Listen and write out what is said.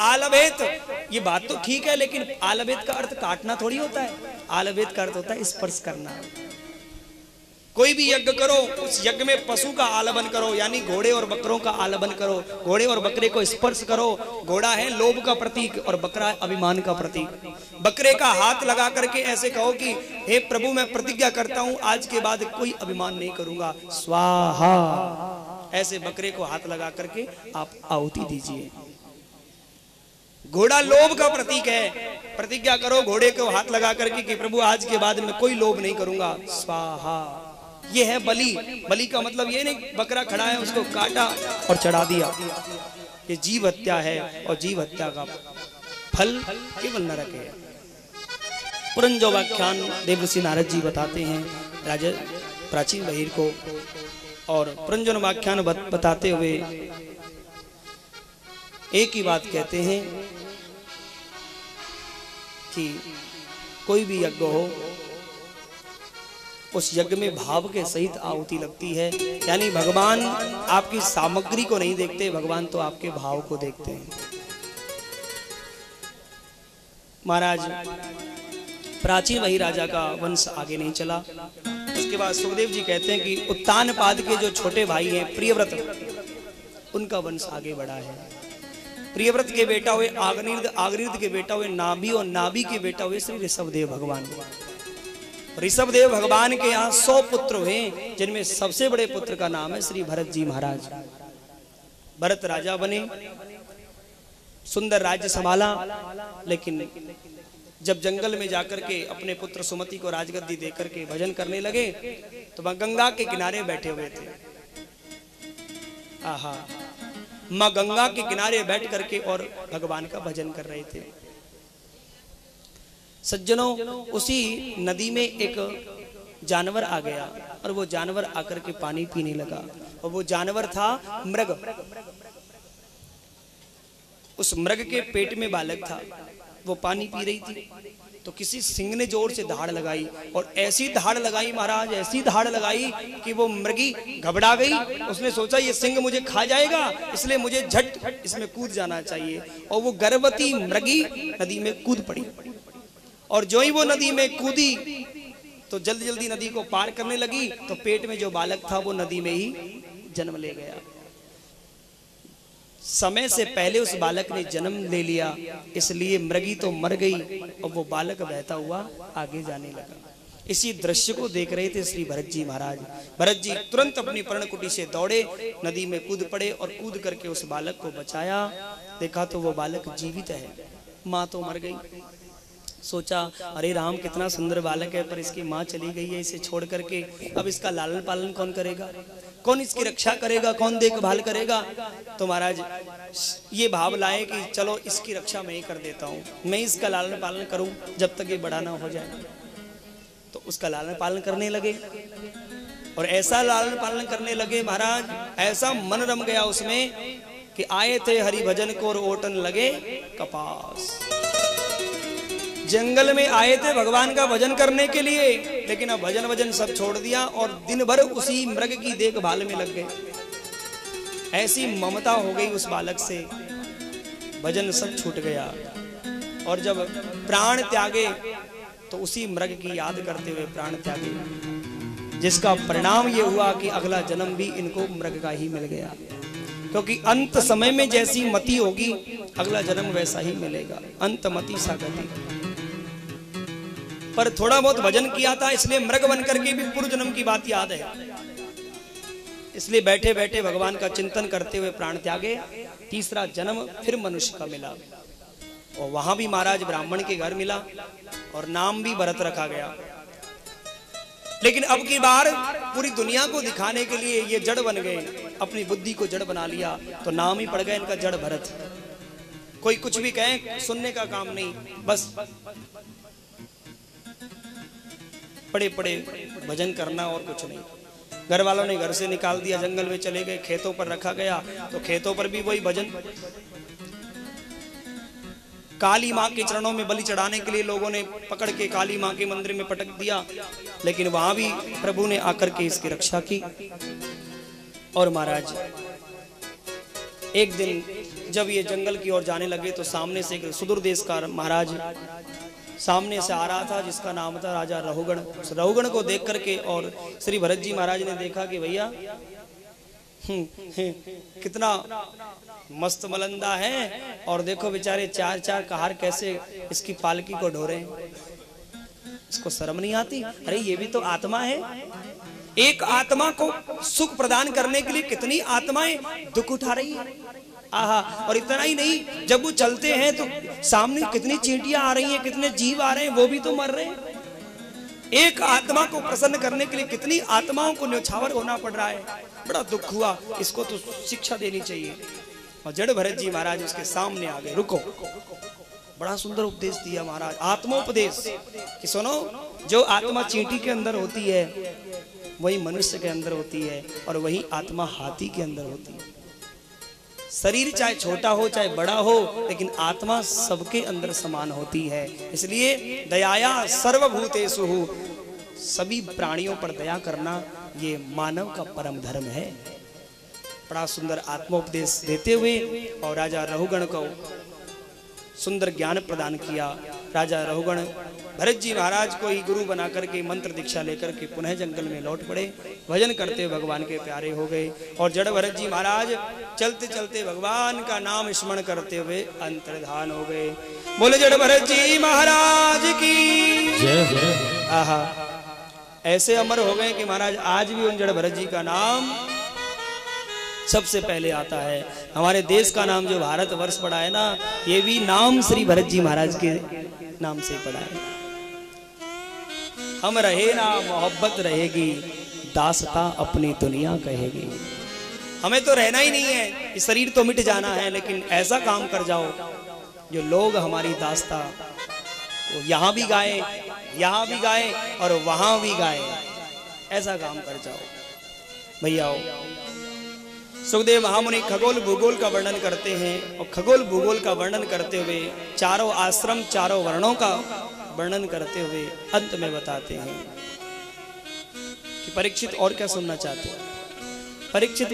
आलभेत, ये बात तो ठीक है, लेकिन आलभेत का अर्थ काटना थोड़ी होता है। आलभेत का अर्थ होता है स्पर्श करना। कोई भी यज्ञ करो, उस यज्ञ में पशु का आलबन करो, यानी घोड़े और बकरों का आलबन करो। घोड़े और बकरे को स्पर्श करो। घोड़ा है लोभ का प्रतीक और बकरा है अभिमान का प्रतीक। बकरे का हाथ लगा करके ऐसे कहो कि हे प्रभु, मैं प्रतिज्ञा करता हूं आज के बाद कोई अभिमान नहीं करूंगा, स्वाहा। ऐसे बकरे को हाथ लगा करके आप आहुति दीजिए। घोड़ा लोभ का प्रतीक है। प्रतिज्ञा करो घोड़े को हाथ लगा करके कि प्रभु आज के बाद मैं कोई लोभ नहीं करूंगा, स्वाहा। ये है बलि। बलि का मतलब ये नहीं बकरा खड़ा है उसको काटा और चढ़ा दिया, ये जीव हत्या है और जीव हत्या का फल केवल नरक है। पुरंजोपाख्यान देवर्षि नारद जी बताते हैं राजा प्राचीन बहिर को, और पुरंजोपाख्यान बताते हुए एक ही बात कहते हैं कि कोई भी यज्ञ हो, उस यज्ञ में भाव के सहित आहुति लगती है। यानी भगवान आपकी सामग्री को नहीं देखते, भगवान तो आपके भाव को देखते हैं। महाराज प्राचीन वही राजा का वंश आगे नहीं चला। उसके बाद सुखदेव जी कहते हैं कि उत्तानपाद के जो छोटे भाई हैं प्रियव्रत, उनका वंश आगे बढ़ा है। प्रियव्रत के बेटा हुए आग्निर्द, आग्निर्द के बेटा हुए नाभि, और नाभि के बेटा हुए श्री ऋषभदेव भगवान। ऋषभदेव भगवान के यहाँ 100 पुत्र हुए, जिनमें सबसे बड़े पुत्र का नाम है श्री भरत जी महाराज। भरत राजा बने, सुंदर राज्य संभाला, लेकिन जब जंगल में जाकर के अपने पुत्र सुमति को राजगद्दी देकर के भजन करने लगे तो वह गंगा के किनारे बैठे हुए थे। आहा, माँ गंगा के किनारे बैठ करके और भगवान का भजन कर रहे थे। सज्जनों, उसी नदी में एक जानवर आ गया और वो जानवर आकर के पानी पीने लगा, और वो जानवर था मृग। उस मृग के पेट में बालक था, वो पानी पी रही थी, तो किसी सिंह ने जोर से दहाड़ लगाई, और ऐसी दहाड़ लगाई महाराज, ऐसी दहाड़ लगाई कि वो मृगी घबरा गई। उसने सोचा ये सिंह मुझे खा जाएगा, इसलिए मुझे झट इसमें कूद जाना चाहिए, और वो गर्भवती मृगी नदी में कूद पड़ी। और जो ही वो नदी में कूदी तो जल्दी जल्दी नदी को पार करने लगी, तो पेट में जो बालक था वो नदी में ही जन्म ले गया। समय से पहले उस बालक ने जन्म ले लिया, इसलिए मृगी तो मर गई और वो बालक बहता हुआ आगे जाने लगा। इसी दृश्य को देख रहे थे श्री भरत जी महाराज। भरत जी तुरंत अपनी पर्णकुटी से दौड़े, नदी में कूद पड़े और कूद करके उस बालक को बचाया। देखा तो वो बालक जीवित है, माँ तो मर गई। सोचा अरे राम, कितना सुंदर बालक है, पर इसकी माँ चली गई है इसे छोड़ करके, अब इसका लालन पालन कौन करेगा, कौन इसकी रक्षा करेगा, कौन देखभाल करेगा। तो महाराज ये भाव लाए कि चलो इसकी रक्षा मैं ही कर देता हूँ, मैं इसका लालन पालन करूँ जब तक ये बड़ा ना हो जाए। तो उसका लालन पालन करने लगे, और ऐसा लालन पालन करने लगे महाराज, ऐसा मन रम गया उसमें कि आए थे हरि भजन को और ओटन लगे कपास। जंगल में आए थे भगवान का भजन करने के लिए, लेकिन अब भजन वजन सब छोड़ दिया और दिन भर उसी मृग की देखभाल में लग गए। ऐसी ममता हो गई उस बालक से, भजन सब छूट गया। और जब प्राण त्यागे तो उसी मृग की याद करते हुए प्राण त्यागे, जिसका परिणाम ये हुआ कि अगला जन्म भी इनको मृग का ही मिल गया। क्योंकि अंत समय में जैसी मति होगी अगला जन्म वैसा ही मिलेगा, अंत मति सा गति। पर थोड़ा बहुत भजन किया था, इसलिए मृग बन करके भी पूर्व जन्म की बात याद है, इसलिए बैठे बैठे भगवान का चिंतन करते हुए प्राण त्यागे। तीसरा जन्म फिर मनुष्य का मिला, और वहां भी महाराज ब्राह्मण के घर मिला और नाम भी भरत रखा गया। लेकिन अब की बार पूरी दुनिया को दिखाने के लिए ये जड़ बन गए, अपनी बुद्धि को जड़ बना लिया, तो नाम ही पड़ गया इनका जड़ भरत। कोई कुछ भी कहे सुनने का काम नहीं, बस पड़े पड़े भजन करना और कुछ नहीं। घर वालों ने घर से निकाल दिया, जंगल में चले गए, खेतों पर रखा गया तो खेतों पर भी वही भजन। काली माँ के चरणों में बलि चढ़ाने के लिए लोगों ने पकड़ के काली माँ के मंदिर में पटक दिया, लेकिन वहां भी प्रभु ने आकर के इसकी रक्षा की। और महाराज एक दिन जब ये जंगल की ओर जाने लगे तो सामने से एक सुदूर देश का महाराज सामने से आ रहा था, जिसका नाम था राजा रहुगण। उस रहुगण को देख करके और श्री भरत जी महाराज ने देखा कि भैया कितना मस्त मलंदा है, और देखो बेचारे चार चार कहार कैसे इसकी पालकी को ढो रहे हैं, इसको शर्म नहीं आती? अरे ये भी तो आत्मा है, एक आत्मा को सुख प्रदान करने के लिए कितनी आत्माएं दुख उठा रही है। आहा, और इतना ही नहीं, जब वो चलते हैं तो सामने कितनी चींटियां आ रही हैं, कितने जीव आ रहे हैं, वो भी तो मर रहे हैं। एक आत्मा को प्रसन्न करने के लिए कितनी आत्माओं को न्यौछावर होना पड़ रहा है, बड़ा दुख हुआ। इसको तो शिक्षा देनी चाहिए। और जड़ भरत जी महाराज उसके सामने आ गए, रुको। बड़ा सुंदर उपदेश दिया महाराज, आत्मोपदेश कि सुनो, जो आत्मा चींटी के अंदर होती है वही मनुष्य के अंदर होती है, और वही आत्मा हाथी के अंदर होती है। शरीर चाहे छोटा हो चाहे बड़ा हो, लेकिन आत्मा सबके अंदर समान होती है। इसलिए दयाया सर्वभूतेषु, सभी प्राणियों पर दया करना ये मानव का परम धर्म है। बड़ा सुंदर आत्मोपदेश देते हुए और राजा रहुगण को सुंदर ज्ञान प्रदान किया। राजा रहुगण भरत जी महाराज को ही गुरु बना करके मंत्र दीक्षा लेकर के पुनः जंगल में लौट पड़े, भजन करते हुए भगवान के प्यारे हो गए। और जड़ भरत जी महाराज चलते चलते भगवान का नाम स्मरण करते हुए अंतर्धान हो गए। बोले जड़ भरत जी महाराज की जय। आहा, ऐसे अमर हो गए कि महाराज आज भी उन जड़ भरत जी का नाम सबसे पहले आता है। हमारे देश का नाम जो भारत वर्ष पड़ा है ना, ये भी नाम श्री भरत जी महाराज के नाम से पड़ा है। हम रहे ना मोहब्बत रहेगी, दासता अपनी दुनिया कहेगी। हमें तो रहना ही नहीं है, इस शरीर तो मिट जाना है, लेकिन ऐसा काम कर जाओ जो लोग हमारी दास्ता वो यहाँ भी गाए, यहाँ भी गाए और वहां भी गाए, ऐसा काम कर जाओ। भैया सुखदेव महामुनि खगोल भूगोल का वर्णन करते हैं, और खगोल भूगोल का वर्णन करते हुए चारों आश्रम चारों वर्णों का वर्णन करते हुए अंत में बताते हैं कि परीक्षित और क्या सुनना चाहते हैं। परीक्षित